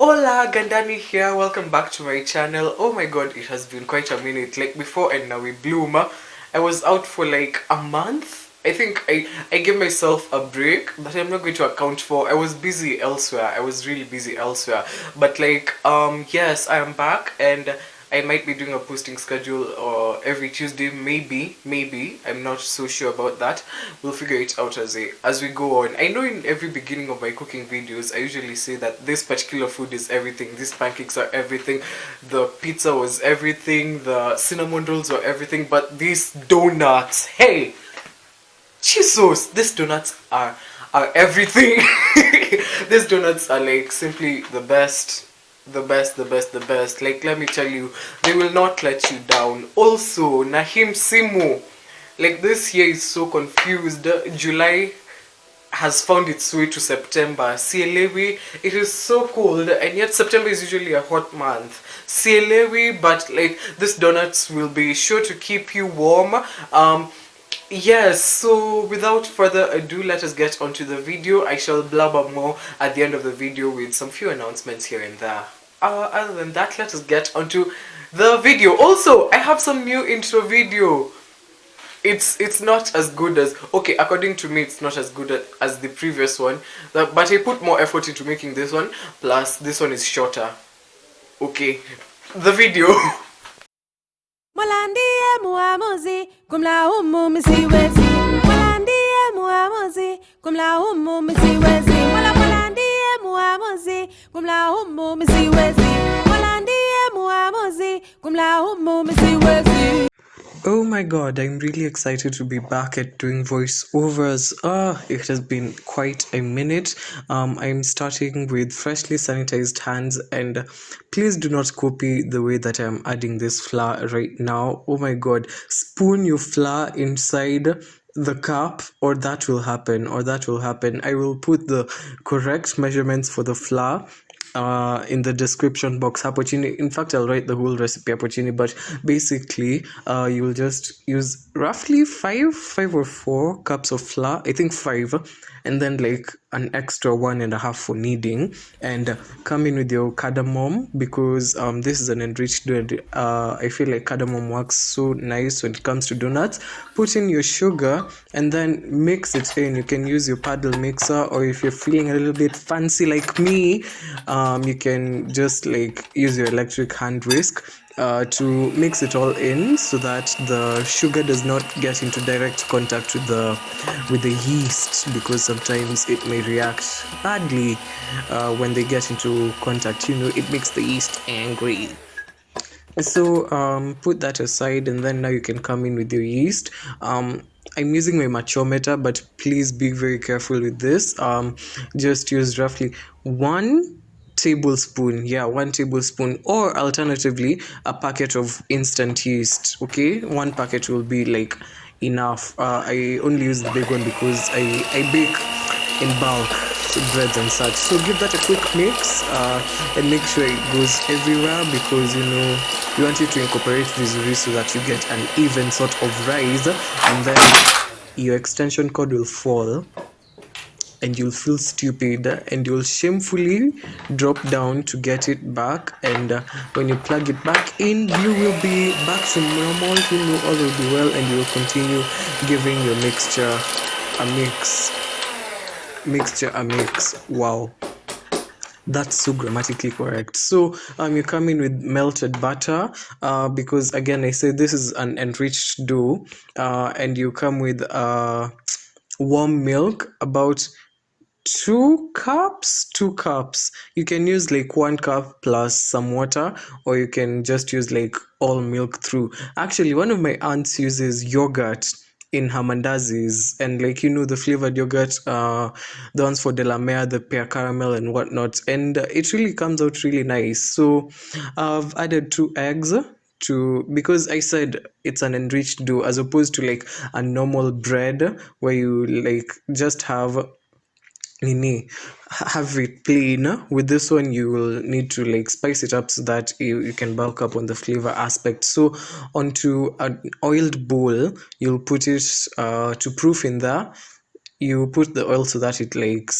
Hola, Gandani here. Welcome back to my channel. Oh my god, it has been quite a minute. Like before and now we bloom. I was out for like a month. I think I gave myself a break that I'm not going to account for. I was busy elsewhere. I was really busy elsewhere. But like yes, I am back and I might be doing a posting schedule or every Tuesday, maybe. I'm not so sure about that. We'll figure it out as we go on. I know in every beginning of my cooking videos, I usually say that this particular food is everything. These pancakes are everything. The pizza was everything. The cinnamon rolls were everything. But these donuts, hey, Jesus, these donuts are everything. These donuts are like simply the best. The best. Like, let me tell you, they will not let you down. Also, Nahim Simu, like this year is so confused. July has found its way to September. Sielewi, it is so cold, and yet September is usually a hot month. Sielewi, but like these donuts will be sure to keep you warm. Yes, so without further ado, let us get onto the video. I shall blabber more at the end of the video with some few announcements here and there. Other than that, let us get onto the video. Also, I have some new intro video. It's not as good as, okay, according to me it's not as good as the previous one, but I put more effort into making this one, plus this one is shorter. Okay, the video. Mwalandie muamuzi kumlaumu msiwezi. Mwalandie muamuzi kumlaumu msiwezi. Mwalandie muamuzi kumlaumu msiwezi. Mwalandie muamuzi kumlaumu msiwezi. Oh my god, I'm really excited to be back at doing voiceovers. It has been quite a minute. I'm starting with freshly sanitized hands, and please do not copy the way that I'm adding this flour right now. Oh my god, spoon your flour inside the cup, or that will happen, I will put the correct measurements for the flour in the description box hapo chini. In fact, I'll write the whole recipe hapo chini, but basically you will just use roughly five or 4 cups of flour, I think 5, and then like an extra 1.5 for kneading, and come in with your cardamom, because this is an enriched dough. I feel like cardamom works so nice when it comes to donuts. Put in your sugar and then mix it in. You can use your paddle mixer, or if you're feeling a little bit fancy like me, you can just like use your electric hand whisk to mix it all in, so that the sugar does not get into direct contact with the yeast, because sometimes it may react badly when they get into contact. It makes the yeast angry. So put that aside, and then now you can come in with your yeast. I'm using my machometer, but please be very careful with this. Just use roughly 1 tablespoon, yeah, 1 tablespoon, or alternatively a packet of instant yeast. Okay, 1 packet will be like enough. I only use the big one because I bake in bulk, so breads and such. So give that a quick mix and make sure it goes everywhere, because you want it to incorporate visually so that you get an even sort of rise, and then your extension cord will fall and you'll feel stupid, and you'll shamefully drop down to get it back, and when you plug it back in, you will be back to normal. All will be well, and you will continue giving your mixture a mix. Wow, that's so grammatically correct. So you come in with melted butter, because again, I said this is an enriched dough, and you come with warm milk, about 2 cups. You can use like 1 cup plus some water, or you can just use like all milk through. Actually, one of my aunts uses yogurt in her mandazis, and like the flavored yogurt, the ones for delamere, the pear caramel and whatnot, and it really comes out really nice. So I've added 2 eggs, because I said it's an enriched dough, as opposed to like a normal bread where you like just have it plain. With this one, you will need to like spice it up so that you can bulk up on the flavor aspect. So onto an oiled bowl, you'll put it to proof in there. You put the oil so that it like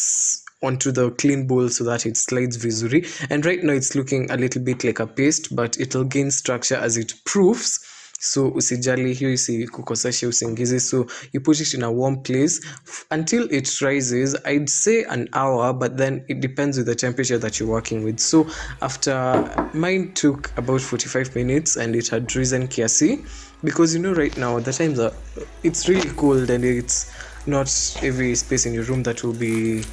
onto the clean bowl so that it slides vizuri. And right now it's looking a little bit like a paste, but it'll gain structure as it proofs. So usijali hiyo isikukoseshe usingizi. So you put it in a warm place until it rises. I'd say an hour, but then it depends with the temperature that you're working with. So after, mine took about 45 minutes and it had risen kiasi, because right now the times are, it's really cold and it's not every space in your room that will be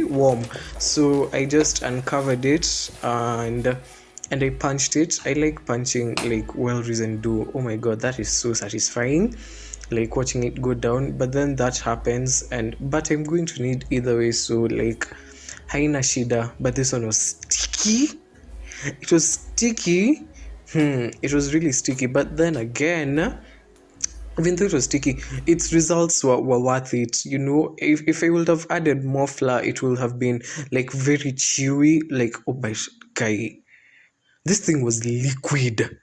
warm. So I just uncovered it and I punched it. I like punching like well-risen dough. Oh my god, that is so satisfying, like watching it go down. But then that happens, but I'm going to need either way, so like haina shida. But this one was sticky. It was sticky. It was really sticky. But then again, even though it was sticky, its results were worth it. If I would have added more flour, it would have been like very chewy. Like, oh my guy, this thing was liquid,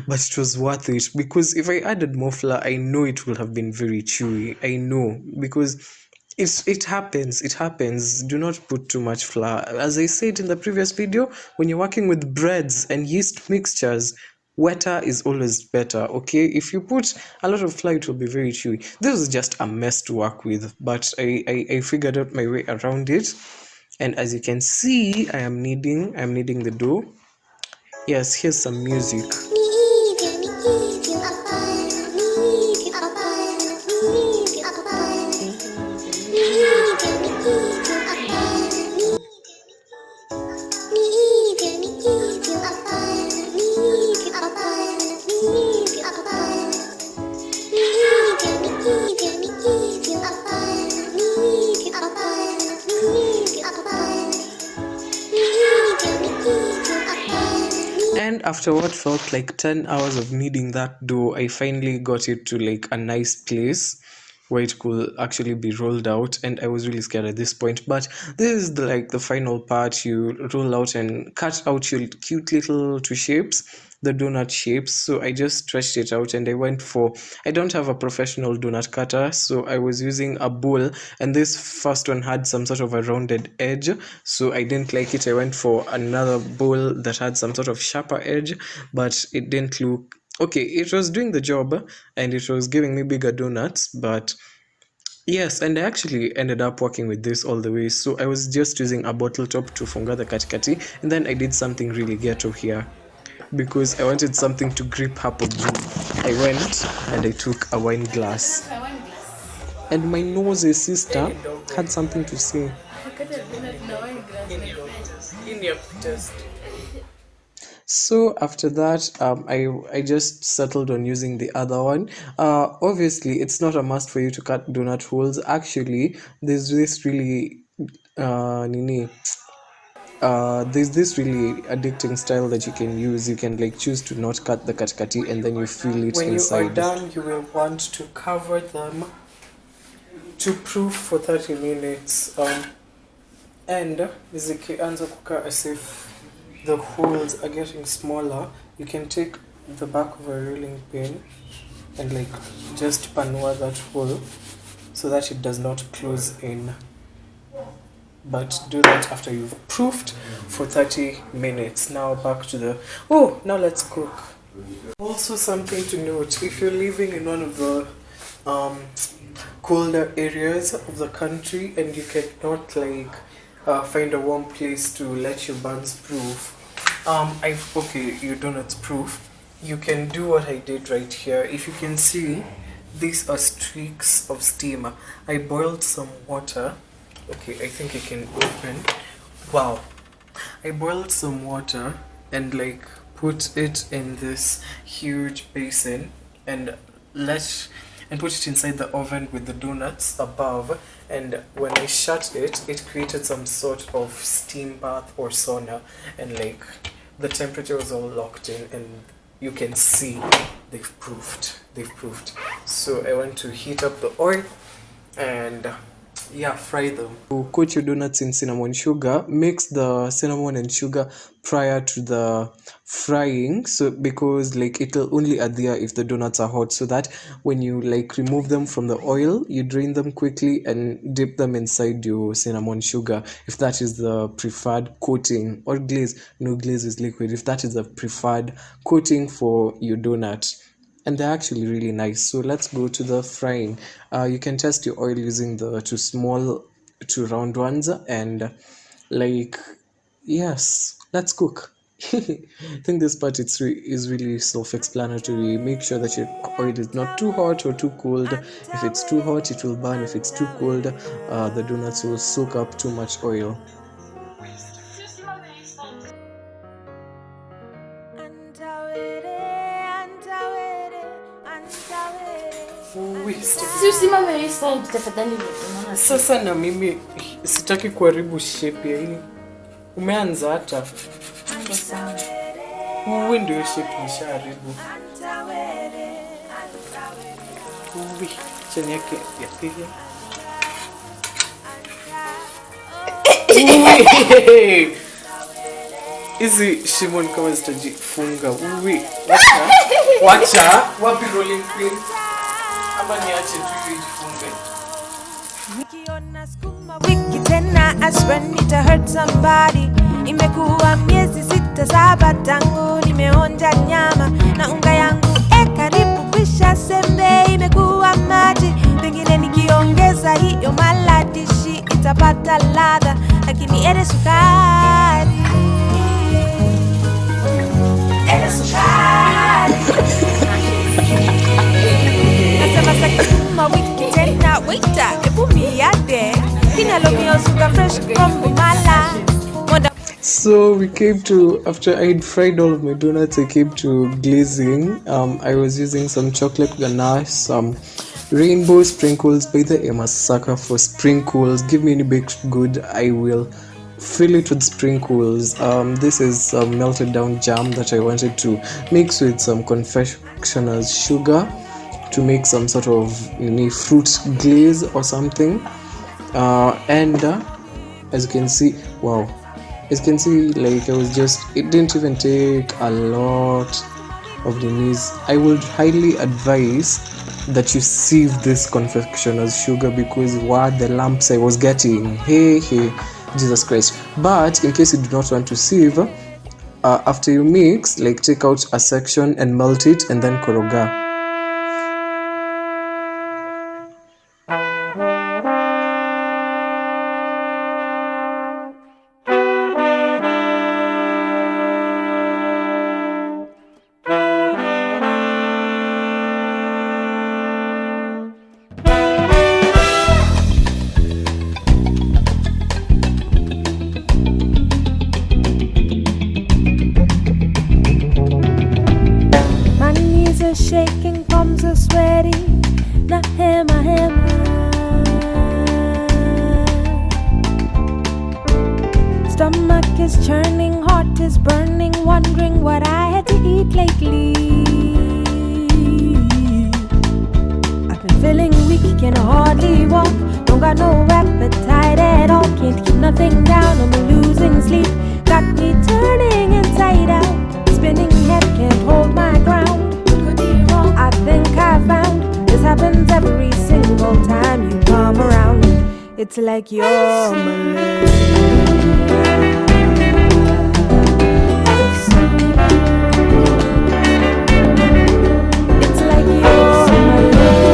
but it was worth it, because if I added more flour, I know it would have been very chewy. I know, because it happens. Do not put too much flour. As I said in the previous video, when you're working with breads and yeast mixtures, wetter is always better. Okay, if you put a lot of flour, it will be very chewy. This is just a mess to work with, but I figured out my way around it. And as you can see, I'm kneading the dough. Yes, here's some music. And after what felt like 10 hours of kneading that dough, I finally got it to like a nice place where it could actually be rolled out. And I was really scared at this point, but this is the final part. You roll out and cut out your cute little two shapes, the donut shapes. So I just stretched it out, and I don't have a professional donut cutter, so I was using a bowl, and this first one had some sort of a rounded edge, so I didn't like it. I went for another bowl that had some sort of sharper edge, but it didn't look okay. It was doing the job and it was giving me bigger donuts, but yes. And I actually ended up working with this all the way. So I was just using a bottle top to funga the katikati, and then I did something really ghetto here, because I wanted something to grip hapo juu. I went and I took a wine glass, and my nosy sister had something to say. So after that, I just settled on using the other one. Obviously, it's not a must for you to cut donut holes. Actually, there's this really there's this really addicting style that you can use. You can like choose to not cut the katikati, and then you feel it when inside. When you are done, you will want to cover them to proof for 30 minutes. And zikianza kukaa as if the holes are getting smaller, you can take the back of a rolling pin and like just panua that hole so that it does not close in. But do that after you've proofed for 30 minutes. Now back to now let's cook. Also something to note, if you're living in one of the colder areas of the country and you cannot like find a warm place to let your buns proof, your donuts proof, you can do what I did right here. If you can see, these are streaks of steam. I boiled some water. Okay, I think I can open. Wow. I boiled some water and like put it in this huge basin and put it inside the oven with the donuts above, and when I shut it, it created some sort of steam bath or sauna, and like the temperature was all locked in, and you can see they've proofed. So I went to heat up the oil, and Yeah, fry them. To coat your donuts in cinnamon sugar, mix the cinnamon and sugar prior to the frying. So because like it'll only adhere if the donuts are hot, so that when you like remove them from the oil, you drain them quickly and dip them inside your cinnamon sugar. If that is the preferred coating, or glaze, no, glaze is liquid. If that is the preferred coating for your donut, and they're actually really nice. So let's go to the frying. You can test your oil using the two small, two round ones, and like, yes, let's cook. I think this part is really self-explanatory. Make sure that your oil is not too hot or too cold. If it's too hot, it will burn. If it's too cold, the donuts will soak up too much oil. Si usimame hii side tafadhali, unaona Sasa na mimi sitaki kuharibu shape ya hii. Umeanza hata. hapo sawa. Uwe ndio shape nishaharibu. Uwe chani yake ya pili. Uwe. Hizi shimo ni kama zitajifunga. Uwe. Wacha. Wapi rolling pin? Ama niache tu ijifunge. Nikiona skuma wiki tena, I swear need to hurt somebody. Imekuwa miezi 6-7 tangu nimeonja nyama na unga yangu karibu kwisha, sembe imekuwa maji. Pengine nikiongeza hiyo maladishi itapata ladha, lakini ere sukari, ere sukari. Nasema sakuma wiki tena, waiter, ebu miade. Kinalomio sugar fresh from Bumala. So we came to, after I had fried all of my donuts, I came to glazing. I was using some chocolate ganache, some rainbow sprinkles. By the way, I'm a sucker for sprinkles. Give me any baked good, I will fill it with sprinkles. This is some melted down jam that I wanted to mix with some confectioner's sugar to make some sort of fruit glaze or something. And as you can see, wow. As you can see, like it didn't even take a lot of the knees. I would highly advise that you sieve this confectioner's sugar, because what the lumps I was getting, hey, Jesus Christ. But in case you do not want to sieve, after you mix, like take out a section and melt it and then koroga. Shaking, palms are sweaty. Na hema. Stomach is churning, heart is burning, wondering what I had to eat lately. I've been feeling weak, can hardly walk. Don't got no appetite at all. Can't keep nothing down, I'm losing sleep. Got me turning inside out. Spinning head, can't hold my ground. I think I found this happens every single time you come around. It's like you're malaria. It's like you're malaria.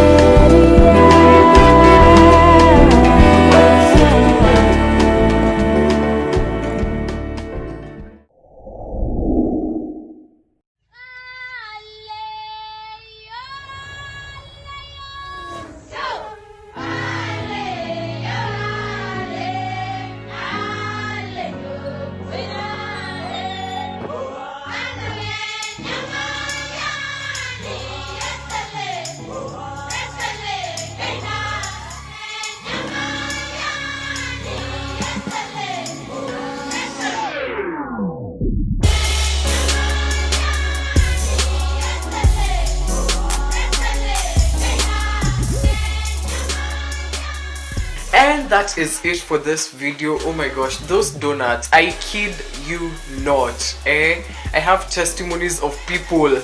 that is it for this video. Oh my gosh, those donuts, I kid you not. I have testimonies of people.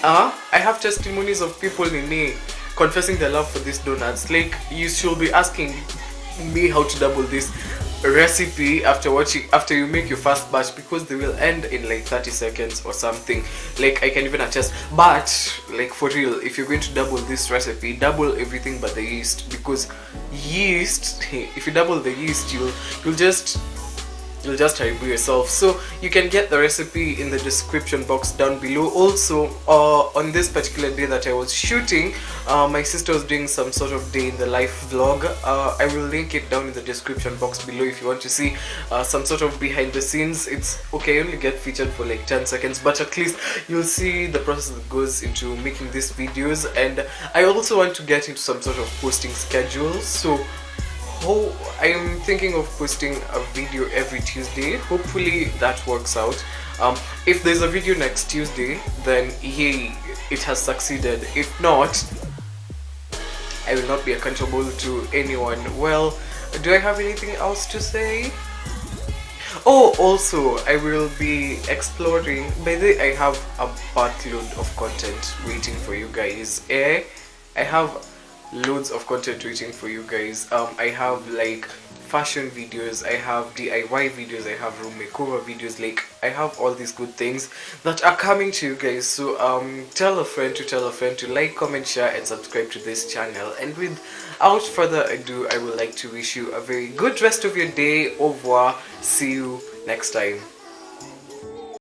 I have testimonies of people in me confessing their love for these donuts. Like, you should be asking me how to double this recipe after you make your first batch, because they will end in like 30 seconds or something. Like, I can even attest. But like, for real, if you're going to double this recipe, double everything but the yeast, because yeast, if you double the yeast, you'll just hurry yourself. So you can get the recipe in the description box down below. Also, on this particular day that I was shooting, my sister was doing some sort of day in the life vlog. I will link it down in the description box below if you want to see some sort of behind the scenes. It's okay, I only get featured for like 10 seconds, but at least you'll see the process that goes into making these videos. And I also want to get into some sort of posting schedule. So I'm thinking of posting a video every Tuesday. Hopefully that works out. If there's a video next Tuesday, then yay, it has succeeded. If not, I will not be accountable to anyone. Well, do I have anything else to say? Oh, also, I will be exploring. By the way, I have a buttload of content waiting for you guys. I have loads of content waiting for you guys. I have like fashion videos, I have DIY videos, I have room makeover videos. Like, I have all these good things that are coming to you guys. So tell a friend to like, comment, share and subscribe to this channel. And without further ado, I would like to wish you a very good rest of your day. Au revoir, see you next time.